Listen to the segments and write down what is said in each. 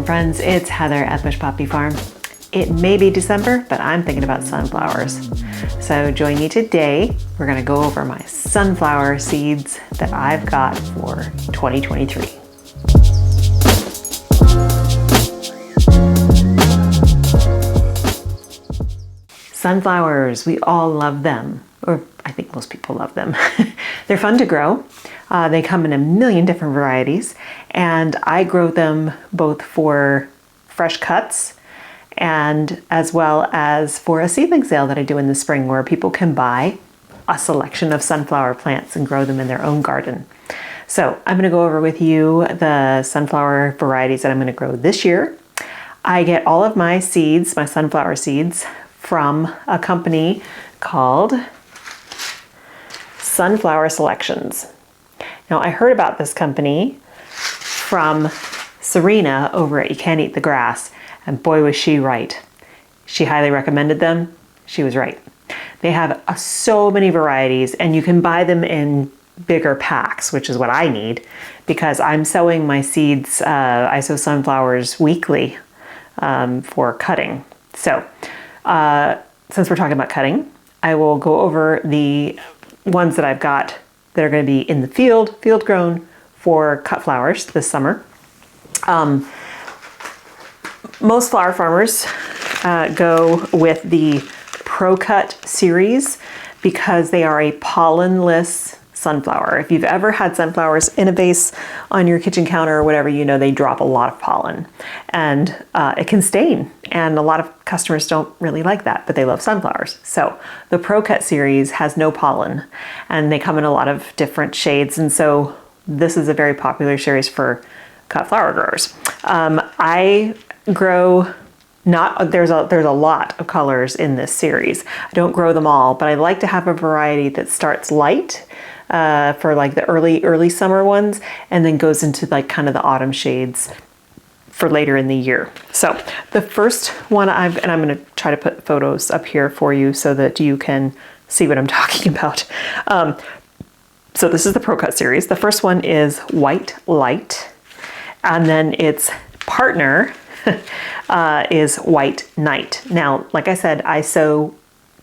morning, friends. It's Heather at Bush Poppy Farm. It may be December, but I'm thinking about sunflowers. So join me today. We're going to go over my sunflower seeds that I've got for 2023. Sunflowers, we all love them, or I think most people love them. They're fun to grow. They come in a million different varieties, and I grow them both for fresh cuts and as well as for a seedling sale that I do in the spring where people can buy a selection of sunflower plants and grow them in their own garden. So I'm going to go over with you the sunflower varieties that I'm going to grow this year. I get all of my seeds, my sunflower seeds, from a company called Sunflower Selections. Now, I heard about this company from Serena over at You Can't Eat the Grass, and boy was she right. She highly recommended them. She was right. They have so many varieties, and you can buy them in bigger packs, which is what I need because I'm sowing my seeds. I sow sunflowers weekly for cutting. So since we're talking about cutting, I will go over the ones that I've got that are going to be in the field grown for cut flowers this summer. Most flower farmers go with the Pro Cut series because they are a pollenless sunflower. If you've ever had sunflowers in a vase on your kitchen counter or whatever, you know they drop a lot of pollen and it can stain. And a lot of customers don't really like that, but they love sunflowers. So the Pro Cut series has no pollen and they come in a lot of different shades. And so this is a very popular series for cut flower growers. I grow there's a lot of colors in this series. I don't grow them all, but I like to have a variety that starts light for like the early summer ones and then goes into like kind of the autumn shades for later in the year. So the first one and I'm going to try to put photos up here for you so that you can see what I'm talking about. So this is the Pro Cut series. The first one is White Light, and then its partner is White Night. Now, like I said, I sow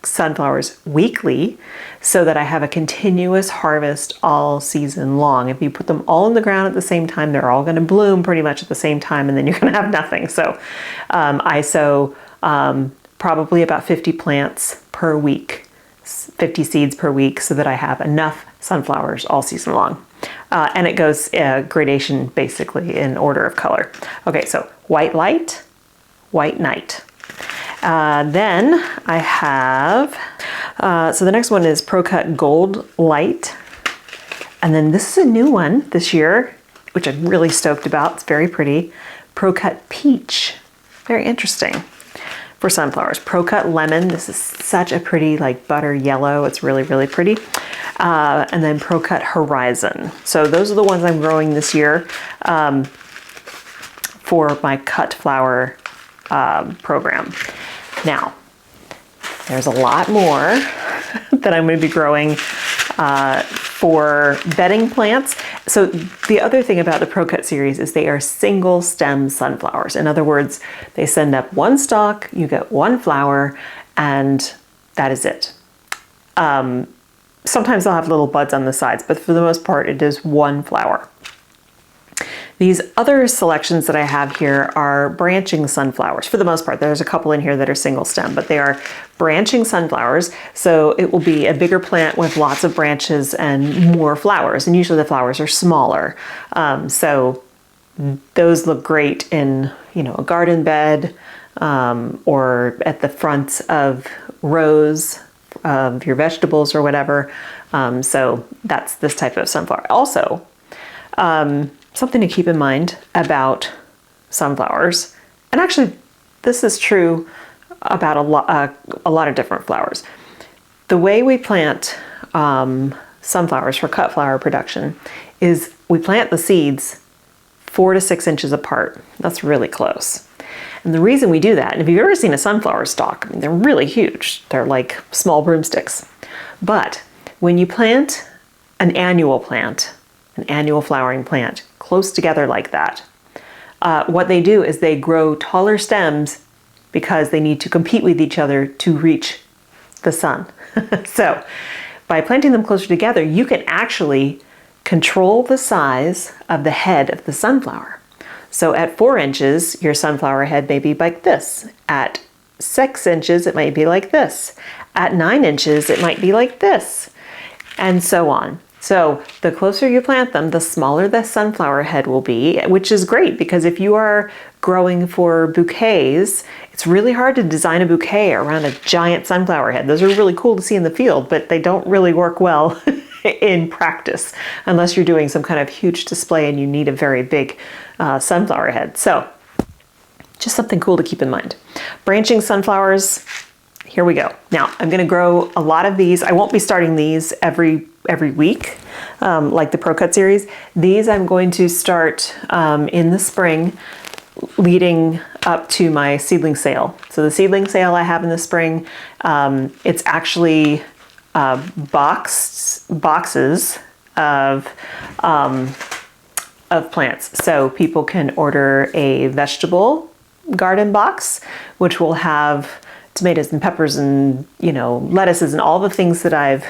sunflowers weekly so that I have a continuous harvest all season long. If you put them all in the ground at the same time, they're all going to bloom pretty much at the same time, and then you're going to have nothing. So I sow probably about 50 plants per week, 50 seeds per week, so that I have enough sunflowers all season long. And it goes gradation basically in order of color. Okay, so White Light, White Night. Then I have, so the next one is Pro Cut Gold Light. And then this is a new one this year, which I'm really stoked about. It's very pretty. Pro Cut Peach. Very interesting for sunflowers. Pro Cut Lemon. This is such a pretty like butter yellow. It's really, really pretty. And then Pro Cut Horizon. So those are the ones I'm growing this year for my cut flower program. Now, there's a lot more that I'm going to be growing for bedding plants. So the other thing about the Pro Cut series is they are single stem sunflowers. In other words, they send up one stalk, you get one flower, and that is it. Sometimes they'll have little buds on the sides, but for the most part, it is one flower. These other selections that I have here are branching sunflowers. For the most part, there's a couple in here that are single stem, but they are branching sunflowers. So it will be a bigger plant with lots of branches and more flowers. And usually the flowers are smaller. So those look great in, a garden bed or at the fronts of rows of your vegetables or whatever. So that's this type of sunflower. Also, something to keep in mind about sunflowers, and actually this is true about a lot of different flowers. The way we plant sunflowers for cut flower production is we plant the seeds 4 to 6 inches apart. That's really close. And the reason we do that, and if you've ever seen a sunflower stalk, they're really huge. They're like small broomsticks. But when you plant an annual flowering plant close together like that, what they do is they grow taller stems because they need to compete with each other to reach the sun. So by planting them closer together, you can actually control the size of the head of the sunflower. So at 4 inches, your sunflower head may be like this. At 6 inches, it might be like this. At 9 inches, it might be like this, and so on. So the closer you plant them, the smaller the sunflower head will be, which is great because if you are growing for bouquets, it's really hard to design a bouquet around a giant sunflower head. Those are really cool to see in the field, but they don't really work well in practice unless you're doing some kind of huge display and you need a very big sunflower head. So just something cool to keep in mind. Branching sunflowers, here we go. Now I'm going to grow a lot of these. I won't be starting these every week like the Pro Cut series. These I'm going to start in the spring leading up to my seedling sale. So the seedling sale I have in the spring, it's actually boxes of plants. So people can order a vegetable garden box, which will have tomatoes and peppers and, lettuces and all the things that I've,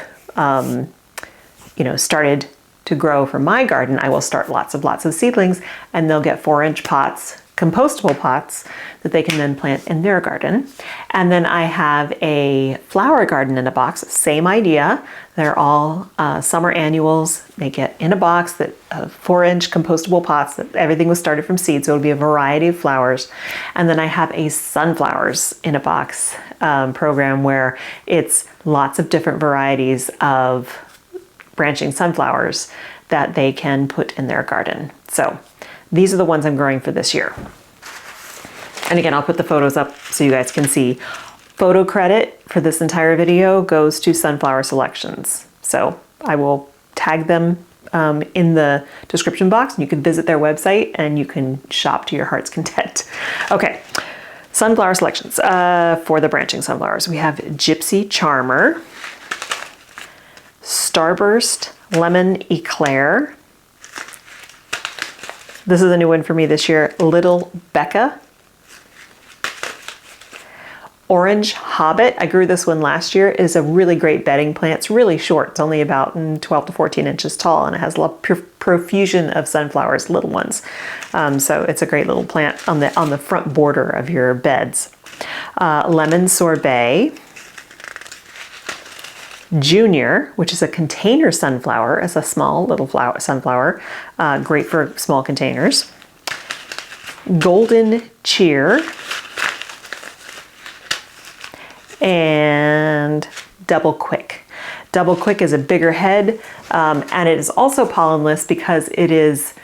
started to grow from my garden. I will start lots of seedlings, and they'll get 4-inch pots, compostable pots that they can then plant in their garden. And then I have a flower garden in a box, same idea. They're all summer annuals. They get in a box that 4-inch compostable pots that everything was started from seed. So it'll be a variety of flowers. And then I have a sunflowers in a box program where it's lots of different varieties of branching sunflowers that they can put in their garden. So these are the ones I'm growing for this year. And again, I'll put the photos up so you guys can see. Photo credit for this entire video goes to Sunflower Selections. So I will tag them in the description box, and you can visit their website and you can shop to your heart's content. Okay, Sunflower Selections. For the branching sunflowers, we have Gypsy Charmer, Starburst Lemon Eclair. This is a new one for me this year. Little Becca. Orange Hobbit. I grew this one last year. It is a really great bedding plant. It's really short. It's only about 12 to 14 inches tall, and it has a profusion of sunflowers, little ones. So it's a great little plant on the front border of your beds. Lemon Sorbet. Junior, which is a container sunflower, is a small little sunflower, great for small containers. Golden Cheer, and Double Quick. Double Quick is a bigger head, and it is also pollenless because it is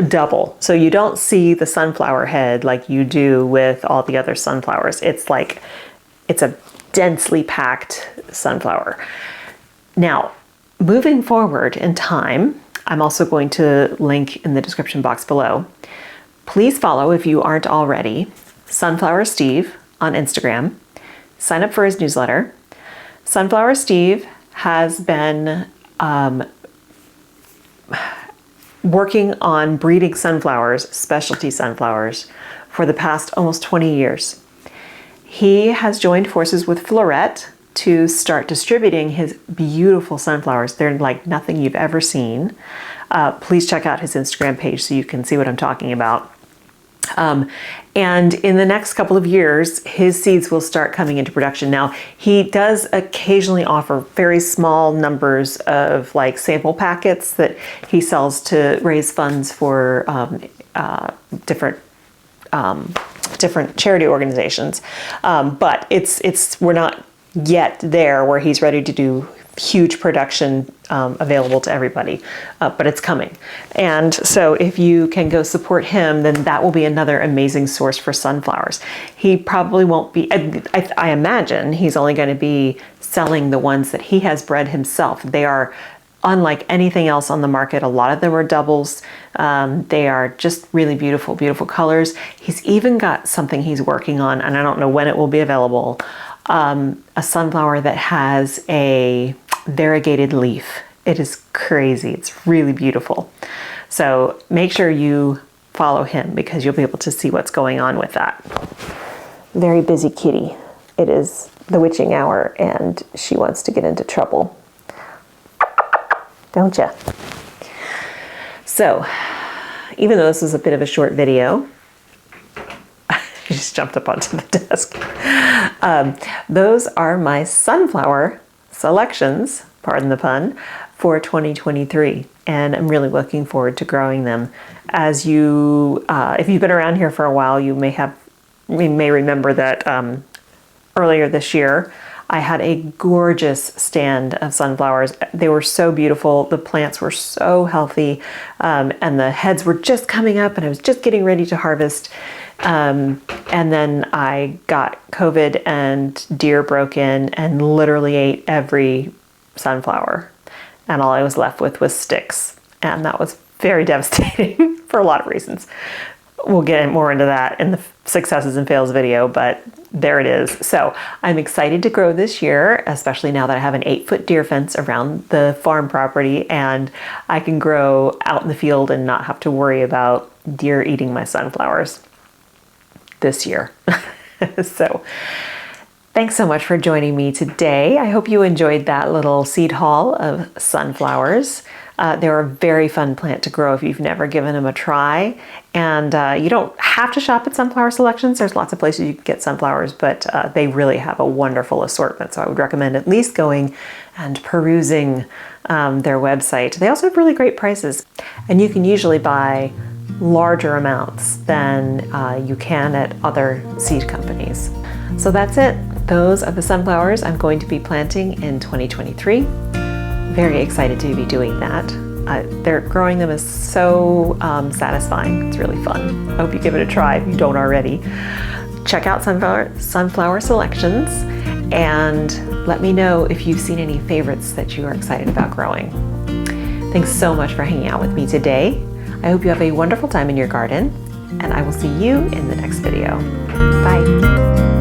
double. So you don't see the sunflower head like you do with all the other sunflowers. It's a densely packed sunflower. Now, moving forward in time, I'm also going to link in the description box below. Please follow, if you aren't already, Sunflower Steve on Instagram. Sign up for his newsletter. Sunflower Steve has been working on breeding sunflowers, specialty sunflowers, for the past almost 20 years. He has joined forces with Floret to start distributing his beautiful sunflowers. They're like nothing you've ever seen. Please check out his Instagram page so you can see what I'm talking about. And in the next couple of years, his seeds will start coming into production. Now, he does occasionally offer very small numbers of like sample packets that he sells to raise funds for different charity organizations. But we're not yet there where he's ready to do huge production available to everybody, but it's coming. And so if you can go support him, then that will be another amazing source for sunflowers. He probably won't be, I imagine he's only going to be selling the ones that he has bred himself. They are unlike anything else on the market. A lot of them are doubles. They are just really beautiful, beautiful colors. He's even got something he's working on, and I don't know when it will be available, a sunflower that has a variegated leaf. It is crazy. It's really beautiful. So make sure you follow him because you'll be able to see what's going on with that. Very busy kitty. It is the witching hour and she wants to get into trouble. Don't ya? So, even though this is a bit of a short video, she just jumped up onto the desk. Those are my sunflower selections, pardon the pun, for 2023. And I'm really looking forward to growing them. As you, if you've been around here for a while, you may remember that earlier this year, I had a gorgeous stand of sunflowers. They were so beautiful. The plants were so healthy, and the heads were just coming up and I was just getting ready to harvest. And then I got COVID and deer broke in and literally ate every sunflower. And all I was left with was sticks. And that was very devastating for a lot of reasons. We'll get more into that in the successes and fails video, but there it is. So I'm excited to grow this year, especially now that I have an 8-foot deer fence around the farm property and I can grow out in the field and not have to worry about deer eating my sunflowers this year. So thanks so much for joining me today. I hope you enjoyed that little seed haul of sunflowers. They're a very fun plant to grow if you've never given them a try. And you don't have to shop at Sunflower Selections. There's lots of places you can get sunflowers, but they really have a wonderful assortment. So I would recommend at least going and perusing their website. They also have really great prices. And you can usually buy larger amounts than you can at other seed companies. So that's it. Those are the sunflowers I'm going to be planting in 2023. Very excited to be doing that. Growing them is so satisfying. It's really fun. I hope you give it a try if you don't already. Check out Sunflower Selections and let me know if you've seen any favorites that you are excited about growing. Thanks so much for hanging out with me today. I hope you have a wonderful time in your garden, and I will see you in the next video. Bye.